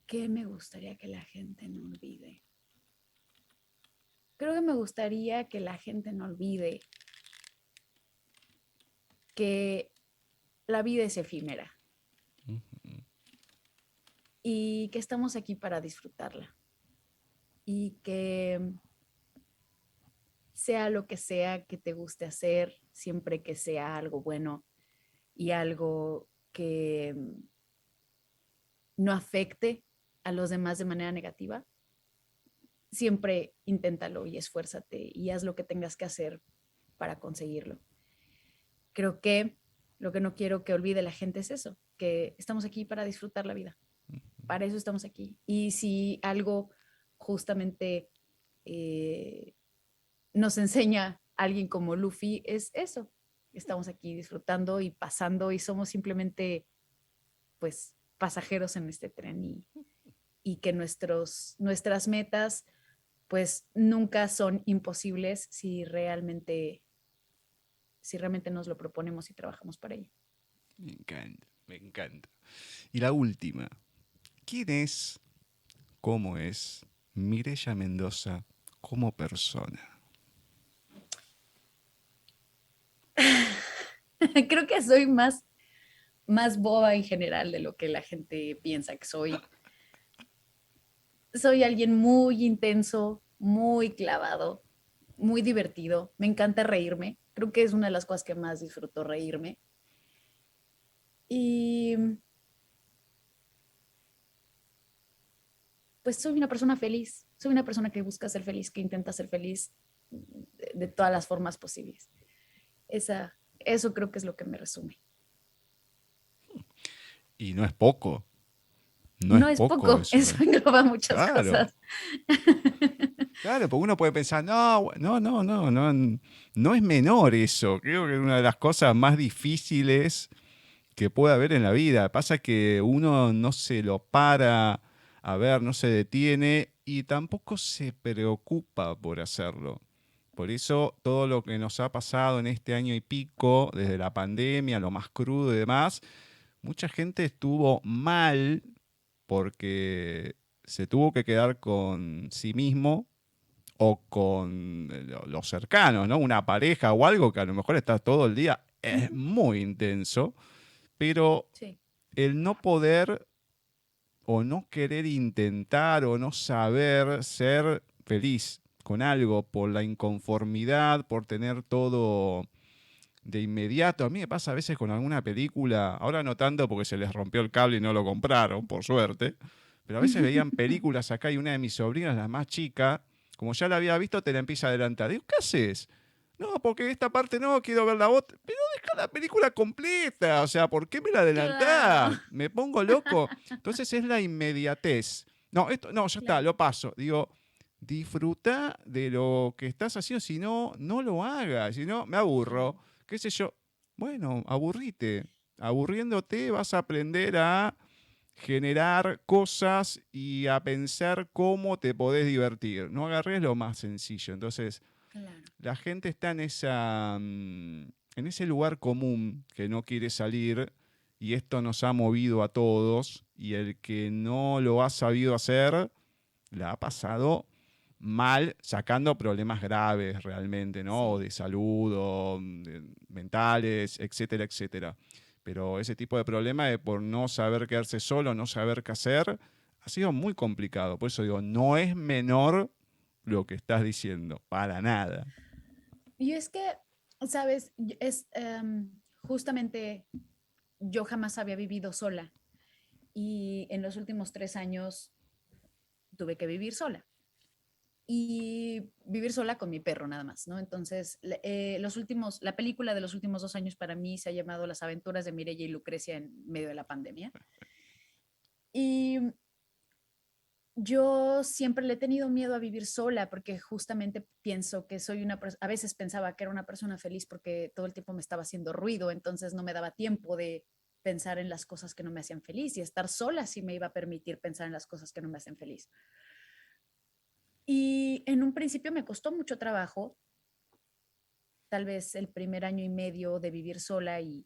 ¿Qué me gustaría que la gente no olvide? Creo que me gustaría que la gente no olvide que la vida es efímera y que estamos aquí para disfrutarla y que sea lo que sea que te guste hacer, siempre que sea algo bueno y algo que no afecte a los demás de manera negativa, siempre inténtalo y esfuérzate y haz lo que tengas que hacer para conseguirlo. Creo que lo que no quiero que olvide la gente es eso, que estamos aquí para disfrutar la vida. Para eso estamos aquí. Y si algo justamente eh, nos enseña alguien como Luffy, es eso. Estamos aquí disfrutando y pasando y somos simplemente pues pasajeros en este tren y que nuestras metas pues nunca son imposibles si realmente nos lo proponemos y trabajamos para ello. Me encanta, me encanta. Y la última, ¿quién es, cómo es Mireya Mendoza como persona? Creo que soy más boba en general de lo que la gente piensa que soy. Soy alguien muy intenso, muy clavado, muy divertido. Me encanta reírme. Creo que es una de las cosas que más disfruto, reírme. Y pues soy una persona feliz. Soy una persona que busca ser feliz, que intenta ser feliz de todas las formas posibles. Eso creo que es lo que me resume. Y no es poco. No es No es poco poco, eso, ¿eh? eso engloba muchas Claro. cosas. Claro, porque uno puede pensar, no, no, no, no, no, no es menor eso. Creo que es una de las cosas más difíciles que puede haber en la vida. Pasa que uno no se lo para a ver, no se detiene y tampoco se preocupa por hacerlo. Por eso todo lo que nos ha pasado en este año y pico, desde la pandemia, lo más crudo y demás, mucha gente estuvo mal porque se tuvo que quedar con sí mismo o con los cercanos, ¿no? Una pareja o algo que a lo mejor está todo el día, es Ujú. muy intenso, pero Sí, el no poder o no querer intentar o no saber ser feliz con algo por la inconformidad, por tener todo de inmediato. A mí me pasa a veces con alguna película, ahora no tanto porque se les rompió el cable y no lo compraron, por suerte, pero a veces veían películas acá y una de mis sobrinas, la más chica, como ya la había visto, te la empieza a adelantar. Digo, ¿qué haces? No, porque esta parte no, quiero ver la otra. Pero deja la película completa, o sea, ¿por qué me la claro, adelantás? Me pongo loco. Entonces es la inmediatez. No, esto, no, ya está, claro. lo paso. Digo, disfruta de lo que estás haciendo, si no, no lo hagas, si no, me aburro, Sí. qué sé yo. Bueno, aburrite. Aburriéndote vas a aprender a generar cosas y a pensar cómo te podés divertir. No agarres lo más sencillo. Entonces, Claro. la gente está en ese lugar común que no quiere salir y esto nos ha movido a todos y el que no lo ha sabido hacer la ha pasado mal, sacando problemas graves realmente, ¿no? O Sí. de salud, o mentales, etcétera, etcétera. Pero ese tipo de problema de por no saber quedarse solo, no saber qué hacer, ha sido muy complicado. Por eso digo, no es menor lo que estás diciendo, para nada. Y es que, sabes, justamente yo jamás había vivido sola y en los últimos 3 años tuve que vivir sola y vivir sola con mi perro nada más, ¿no? Entonces, la película de los últimos 2 años para mí se ha llamado Las aventuras de Mireia y Lucrecia en medio de la pandemia. Y yo siempre le he tenido miedo a vivir sola porque justamente pienso que soy a veces pensaba que era una persona feliz porque todo el tiempo me estaba haciendo ruido, entonces no me daba tiempo de pensar en las cosas que no me hacían feliz y estar sola sí me iba a permitir pensar en las cosas que no me hacen feliz. Y en un principio me costó mucho trabajo, tal vez el primer año y medio de vivir sola y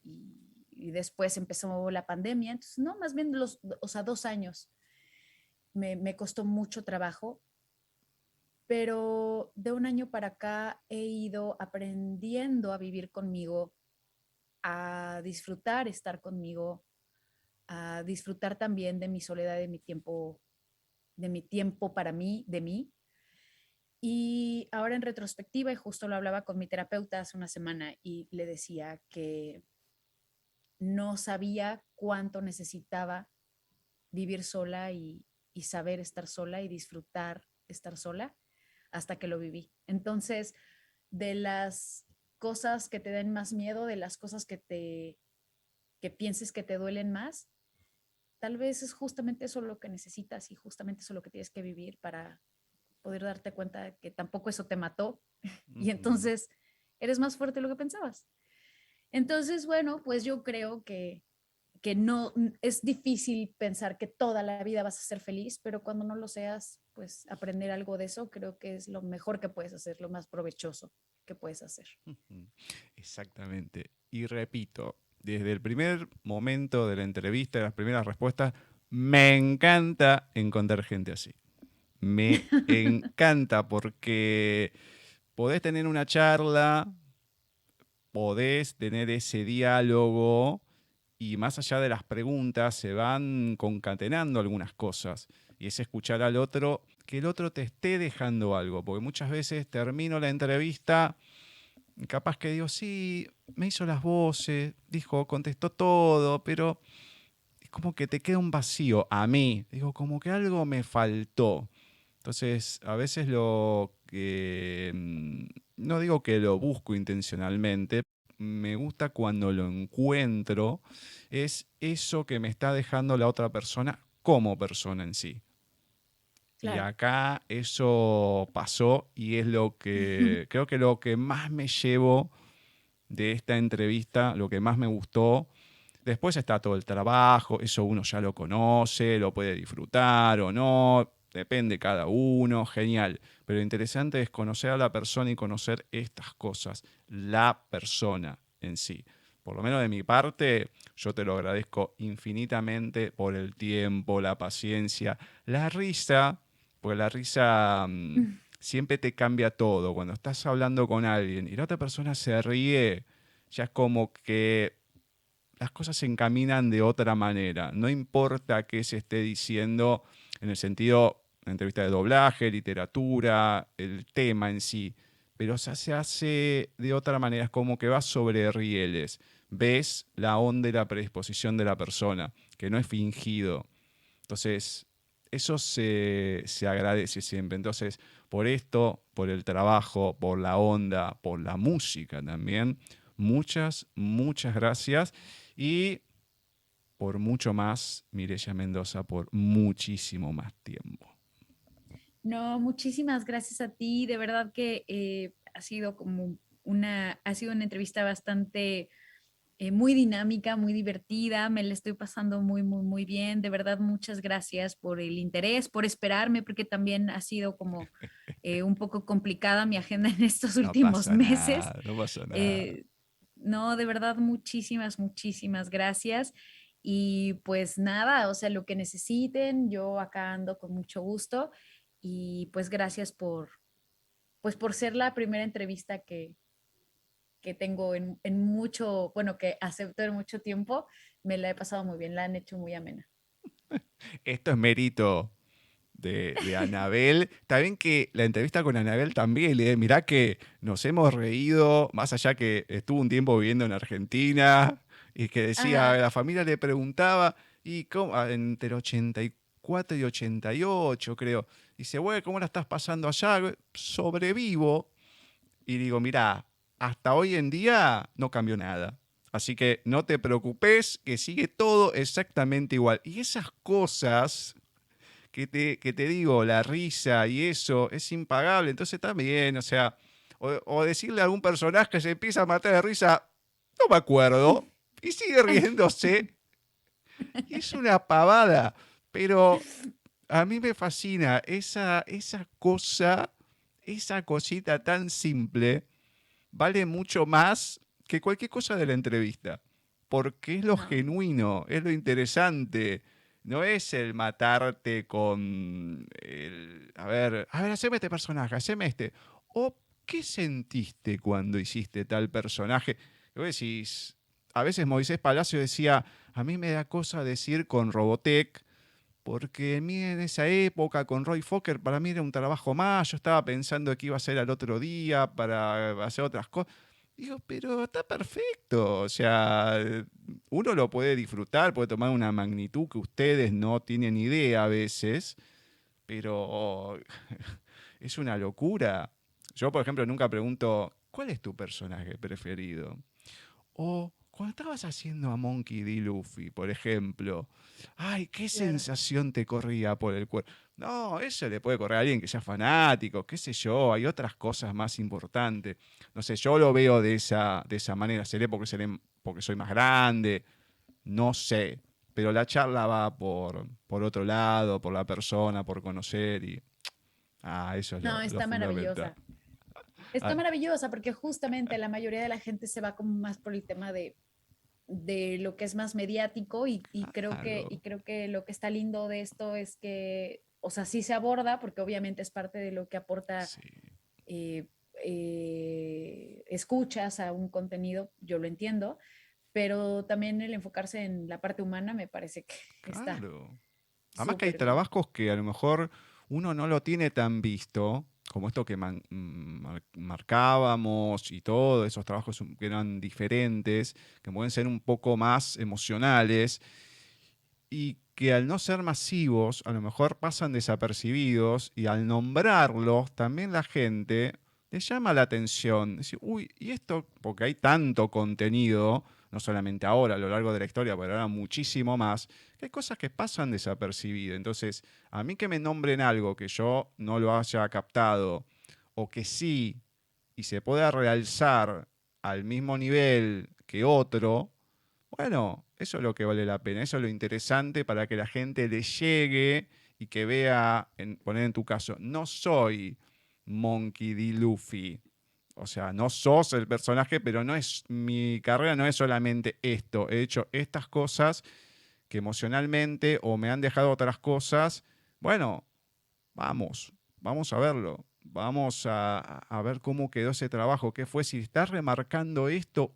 después empezó la pandemia, entonces no, más bien o sea, 2 años me costó mucho trabajo, pero de un año para acá he ido aprendiendo a vivir conmigo, a disfrutar estar conmigo, a disfrutar también de mi soledad, de mi tiempo para mí, de mí. Y ahora en retrospectiva, y justo lo hablaba con mi terapeuta hace una semana y le decía que no sabía cuánto necesitaba vivir sola y saber estar sola y disfrutar estar sola hasta que lo viví. Entonces, de las cosas que te den más miedo, de las cosas que pienses que te duelen más, tal vez es justamente eso lo que necesitas y justamente eso lo que tienes que vivir para poder darte cuenta de que tampoco eso te mató y Ujú. entonces eres más fuerte de lo que pensabas. Entonces, bueno, pues yo creo que no es difícil pensar que toda la vida vas a ser feliz, pero cuando no lo seas, pues aprender algo de eso creo que es lo mejor que puedes hacer, lo más provechoso que puedes hacer. Ujú. Exactamente. Y repito, desde el primer momento de la entrevista, de las primeras respuestas, me encanta encontrar gente así. Me encanta porque podés tener una charla, podés tener ese diálogo y más allá de las preguntas se van concatenando algunas cosas. Y es escuchar al otro, que el otro te esté dejando algo, porque muchas veces termino la entrevista, capaz que digo, sí, me hizo las voces, dijo, contestó todo, pero es como que te queda un vacío a mí. Digo, como que algo me faltó. Entonces, a veces lo que, no digo que lo busco intencionalmente, me gusta cuando lo encuentro, es eso que me está dejando la otra persona como persona en sí. Y Claro. acá eso pasó y es lo que, creo que lo que más me llevo de esta entrevista, lo que más me gustó. Después está todo el trabajo, eso uno ya lo conoce, lo puede disfrutar o no, depende cada uno, genial. Pero lo interesante es conocer a la persona y conocer estas cosas, la persona en sí. Por lo menos de mi parte, yo te lo agradezco infinitamente por el tiempo, la paciencia, la risa, porque la risa siempre te cambia todo. Cuando estás hablando con alguien y la otra persona se ríe, ya es como que las cosas se encaminan de otra manera. No importa qué se esté diciendo en el sentido, una entrevista de doblaje, literatura, el tema en sí, pero se hace de otra manera, es como que va sobre rieles. Ves la onda y la predisposición de la persona, que no es fingido. Entonces, eso se agradece siempre. Entonces, por esto, por el trabajo, por la onda, por la música también, muchas, muchas gracias. Y por mucho más, Mireya Mendoza, por muchísimo más tiempo. No, muchísimas gracias a ti. De verdad que ha sido como ha sido una entrevista bastante muy dinámica, muy divertida. Me la estoy pasando muy, muy, muy bien. De verdad, muchas gracias por el interés, por esperarme, porque también ha sido como un poco complicada mi agenda en estos No últimos pasa meses. nada, no pasa nada. Eh, no, de verdad, muchísimas, muchísimas gracias. Y pues nada, o sea, lo que necesiten, yo acá ando con mucho gusto. Y pues gracias pues por ser la primera entrevista que tengo en mucho, bueno, que acepto en mucho tiempo. Me la he pasado muy bien, la han hecho muy amena. Esto es mérito de Anabel. Está bien que la entrevista con Anabel también, mirá que nos hemos reído, más allá que estuvo un tiempo viviendo en Argentina y que decía, Ajá. la familia le preguntaba, y cómo, entre 84 y 88 creo, dice, güey, ¿cómo la estás pasando allá? Sobrevivo. Y digo, mirá, hasta hoy en día no cambió nada. Así que no te preocupes, que sigue todo exactamente igual. Y esas cosas que te digo, la risa y eso es impagable. Entonces también, o sea, o decirle a algún personaje que se empieza a matar de risa, no me acuerdo, y sigue riéndose. Y es una pavada, pero a mí me fascina esa cosa, esa cosita tan simple, vale mucho más que cualquier cosa de la entrevista, porque es lo No, genuino, es lo interesante. No es el matarte con el, a ver, haceme este personaje, haceme este. O, ¿qué sentiste cuando hiciste tal personaje? Y vos decís, a veces Moisés Palacio decía, a mí me da cosa decir con Robotech, porque a mí en esa época con Roy Fokker para mí era un trabajo más, yo estaba pensando que iba a ser al otro día para hacer otras cosas. Digo, pero está perfecto, o sea, uno lo puede disfrutar, puede tomar una magnitud que ustedes no tienen idea a veces, pero es una locura. Yo, por ejemplo, nunca pregunto, ¿cuál es tu personaje preferido? O cuando estabas haciendo a Monkey D. Luffy, por ejemplo, ay, qué claro. sensación te corría por el cuerpo. No, eso le puede correr a alguien que sea fanático, qué sé yo, hay otras cosas más importantes. No sé, yo lo veo de esa manera, porque soy más grande, no sé. Pero la charla va por otro lado, por la persona, por conocer y... Ah, eso es No, lo está fundamental. maravillosa. Está Ah, maravillosa porque justamente la mayoría de la gente se va como más por el tema de lo que es más mediático y claro. creo que lo que está lindo de esto es que o sea, sí se aborda, porque obviamente es parte de lo que aporta Sí. eh, escuchas a un contenido, yo lo entiendo, pero también el enfocarse en la parte humana me parece que está Claro. Además que hay súper bien. trabajos que a lo mejor uno no lo tiene tan visto, como esto que marcábamos y todo, esos trabajos que eran diferentes, que pueden ser un poco más emocionales y que al no ser masivos, a lo mejor pasan desapercibidos y al nombrarlos, también la gente le llama la atención. Dice, uy, y esto, porque hay tanto contenido, no solamente ahora, a lo largo de la historia, pero ahora muchísimo más, que hay cosas que pasan desapercibidas. Entonces, a mí que me nombren algo que yo no lo haya captado, o que sí, y se pueda realzar al mismo nivel que otro, bueno, eso es lo que vale la pena, eso es lo interesante para que la gente le llegue y que vea, poner en tu caso, no soy Monkey D. Luffy. O sea, no sos el personaje, pero no es mi carrera no es solamente esto. He hecho estas cosas que emocionalmente o me han dejado otras cosas. Bueno, vamos a verlo. Vamos a ver cómo quedó ese trabajo, qué fue. Si estás remarcando esto,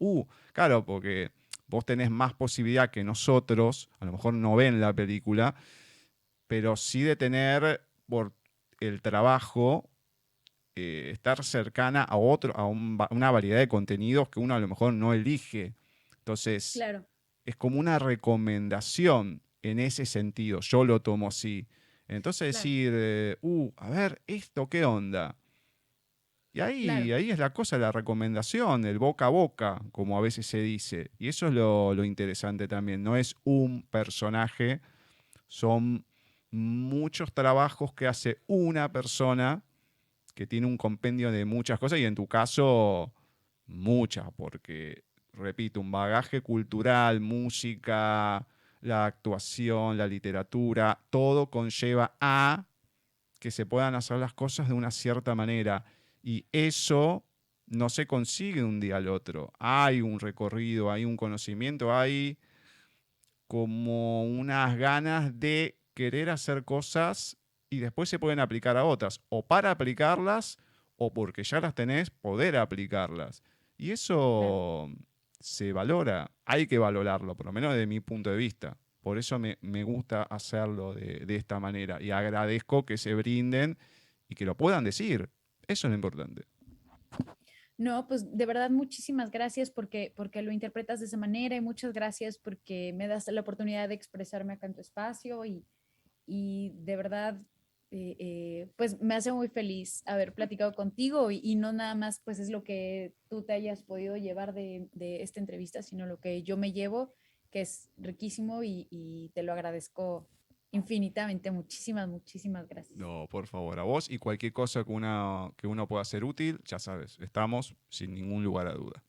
claro, porque vos tenés más posibilidad que nosotros, a lo mejor no ven la película, pero sí de tener por el trabajo, estar cercana a una variedad de contenidos que uno a lo mejor no elige. Entonces, Claro, es como una recomendación en ese sentido. Yo lo tomo así. Entonces claro, decir, a ver, ¿esto qué onda? Y claro, ahí es la cosa, la recomendación, el boca a boca, como a veces se dice. Y eso es lo interesante también. No es un personaje, son muchos trabajos que hace una persona que tiene un compendio de muchas cosas y en tu caso muchas, porque, repito, un bagaje cultural, música, la actuación, la literatura, todo conlleva a que se puedan hacer las cosas de una cierta manera. Y eso no se consigue de un día al otro. Hay un recorrido, hay un conocimiento, hay como unas ganas de querer hacer cosas y después se pueden aplicar a otras. O para aplicarlas, o porque ya las tenés, poder aplicarlas. Y claro. eso se valora, hay que valorarlo, por lo menos desde mi punto de vista. Por eso me gusta hacerlo de esta manera y agradezco que se brinden y que lo puedan decir. Eso es lo importante. No, pues de verdad muchísimas gracias porque lo interpretas de esa manera y muchas gracias porque me das la oportunidad de expresarme acá en tu espacio y de verdad, pues me hace muy feliz haber platicado contigo y no nada más pues es lo que tú te hayas podido llevar de esta entrevista, sino lo que yo me llevo, que es riquísimo y te lo agradezco infinitamente. Muchísimas, muchísimas gracias. No, por favor, a vos y cualquier cosa que uno pueda ser útil, ya sabes, estamos sin ningún lugar a duda.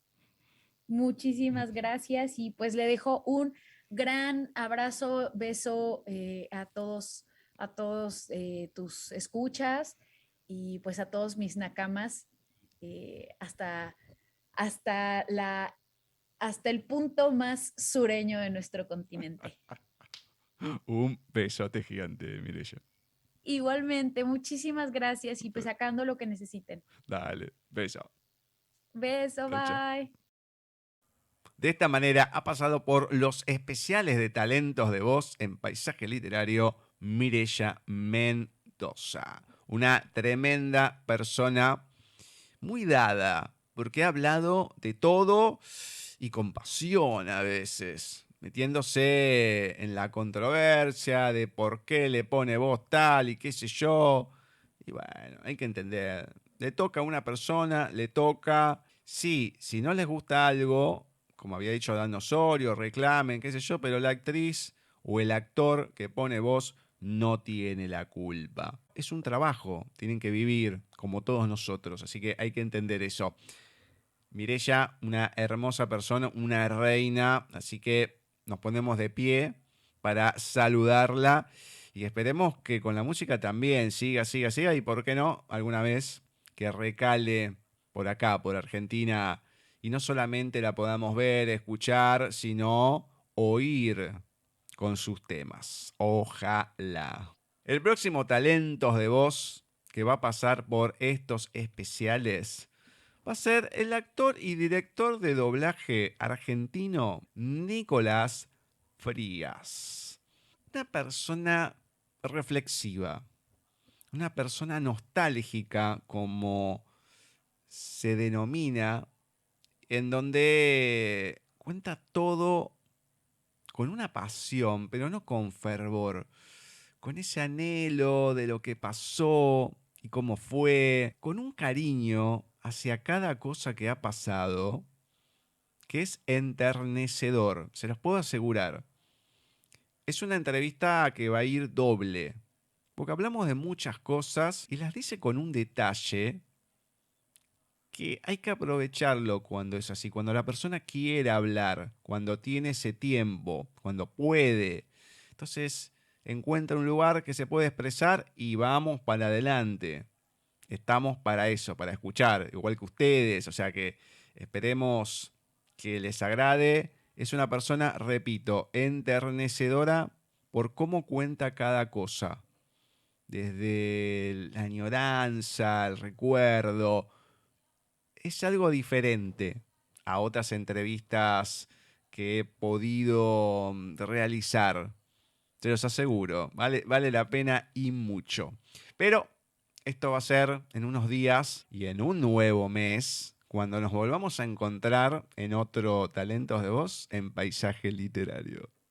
Muchísimas gracias y pues le dejo un gran abrazo, beso a todos tus escuchas y pues a todos mis nakamas hasta, hasta, hasta el punto más sureño de nuestro continente. Un besote gigante, Mireya. Igualmente, muchísimas gracias y pues sacando lo que necesiten. Dale, beso. Beso, Chau, chau. bye. De esta manera ha pasado por los especiales de talentos de voz en paisaje literario Mireya Mendoza. Una tremenda persona, muy dada, porque ha hablado de todo y con pasión a veces, metiéndose en la controversia de por qué le pone voz tal y qué sé yo. Y bueno, hay que entender. Le toca a una persona, le toca. Sí, si no les gusta algo, como había dicho Dan Osorio, reclamen, qué sé yo, pero la actriz o el actor que pone voz no tiene la culpa. Es un trabajo, tienen que vivir como todos nosotros, así que hay que entender eso. Mireya, una hermosa persona, una reina, así que nos ponemos de pie para saludarla y esperemos que con la música también siga y por qué no, alguna vez que recale por acá, por Argentina, y no solamente la podamos ver, escuchar, sino oír con sus temas. Ojalá. El próximo Talentos de Voz que va a pasar por estos especiales va a ser el actor y director de doblaje argentino Nicolás Frías. Una persona reflexiva, una persona nostálgica, como se denomina, en donde cuenta todo con una pasión, pero no con fervor, con ese anhelo de lo que pasó y cómo fue, con un cariño hacia cada cosa que ha pasado, que es enternecedor, se los puedo asegurar. Es una entrevista que va a ir doble, porque hablamos de muchas cosas y las dice con un detalle que hay que aprovecharlo cuando es así, cuando la persona quiere hablar, cuando tiene ese tiempo, cuando puede. Entonces encuentra un lugar que se puede expresar y vamos para adelante. Estamos para eso, para escuchar, igual que ustedes, o sea que esperemos que les agrade. Es una persona, repito, enternecedora por cómo cuenta cada cosa, desde la añoranza, el recuerdo. Es algo diferente a otras entrevistas que he podido realizar. Se los aseguro, vale la pena y mucho. Pero esto va a ser en unos días y en un nuevo mes, cuando nos volvamos a encontrar en otro Talentos de Voz en Paisaje Literario.